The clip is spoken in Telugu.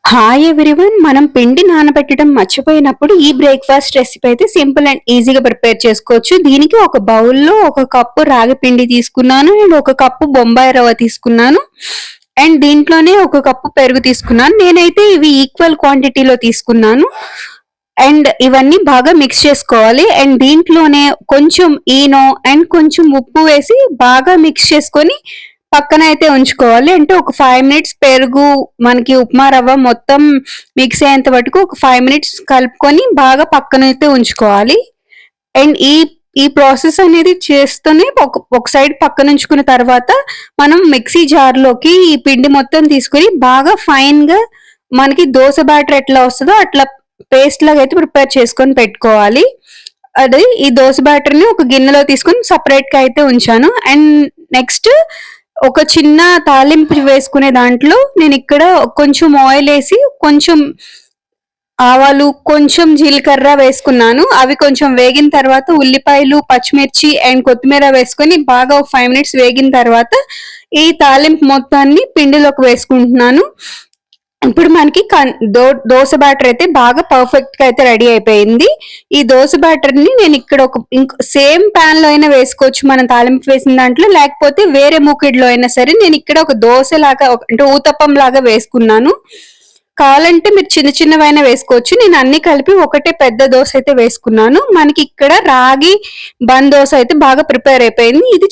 హాయ్ ఎవ్రీవన్, మనం పిండి నానబెట్టడం మర్చిపోయినప్పుడు ఈ బ్రేక్ఫాస్ట్ రెసిపీ అయితే సింపుల్ అండ్ ఈజీగా ప్రిపేర్ చేసుకోవచ్చు. దీనికి ఒక బౌల్లో ఒక కప్పు రాగి పిండి తీసుకున్నాను అండ్ ఒక కప్పు బొంబాయి రవ్వ తీసుకున్నాను అండ్ దీంట్లోనే ఒక కప్పు పెరుగు తీసుకున్నాను. నేనైతే ఇవి ఈక్వల్ క్వాంటిటీలో తీసుకున్నాను అండ్ ఇవన్నీ బాగా మిక్స్ చేసుకోవాలి. అండ్ దీంట్లోనే కొంచెం ఈనో అండ్ కొంచెం ఉప్పు వేసి బాగా మిక్స్ చేసుకొని పక్కన అయితే ఉంచుకోవాలి. అంటే ఒక 5 మినిట్స్ పెరుగు మనకి ఉప్మా రవ్వ మొత్తం మిక్స్ అయ్యేంత వరకు ఒక 5 మినిట్స్ కలుపుకొని బాగా పక్కన అయితే ఉంచుకోవాలి. అండ్ ఈ ప్రాసెస్ అనేది చేస్తూనే ఒక సైడ్ పక్కన ఉంచుకున్న తర్వాత మనం మిక్సీ జార్లోకి ఈ పిండి మొత్తం తీసుకొని బాగా ఫైన్ గా మనకి దోశ బ్యాటర్ ఎట్లా వస్తుందో అట్లా పేస్ట్ లాగా అయితే ప్రిపేర్ చేసుకొని పెట్టుకోవాలి. అది ఈ దోశ బ్యాటర్ ని ఒక గిన్నెలో తీసుకొని సపరేట్ గా అయితే ఉంచాను. అండ్ నెక్స్ట్ ఒక చిన్న తాలింపు వేసుకునే దాంట్లో నేను ఇక్కడ కొంచెం ఆయిల్ వేసి కొంచెం ఆవాలు కొంచెం జీలకర్ర వేసుకున్నాను. అవి కొంచెం వేగిన తర్వాత ఉల్లిపాయలు పచ్చిమిర్చి అండ్ కొత్తిమీర వేసుకొని బాగా ఒక 5 మినిట్స్ వేగిన తర్వాత ఈ తాలింపు మొత్తాన్ని పిండిలోకి వేసుకుంటున్నాను. ఇప్పుడు మనకి దోశ బ్యాటర్ అయితే బాగా పర్ఫెక్ట్ గా అయితే రెడీ అయిపోయింది. ఈ దోశ బ్యాటర్ ని నేను ఇక్కడ ఒక సేమ్ పాన్ లో అయినా వేసుకోవచ్చు మనం తాలింపు వేసిన దాంట్లో, లేకపోతే వేరే మూకిడ్లో అయినా సరే. నేను ఇక్కడ ఒక దోశ లాగా అంటే ఊతప్పం లాగా వేసుకున్నాను. కావాలంటే మీరు చిన్న చిన్నవైనా వేసుకోవచ్చు. నేను అన్ని కలిపి ఒకటే పెద్ద దోశ అయితే వేసుకున్నాను. మనకి ఇక్కడ రాగి బన్ దోశ అయితే బాగా ప్రిపేర్ అయిపోయింది. ఇది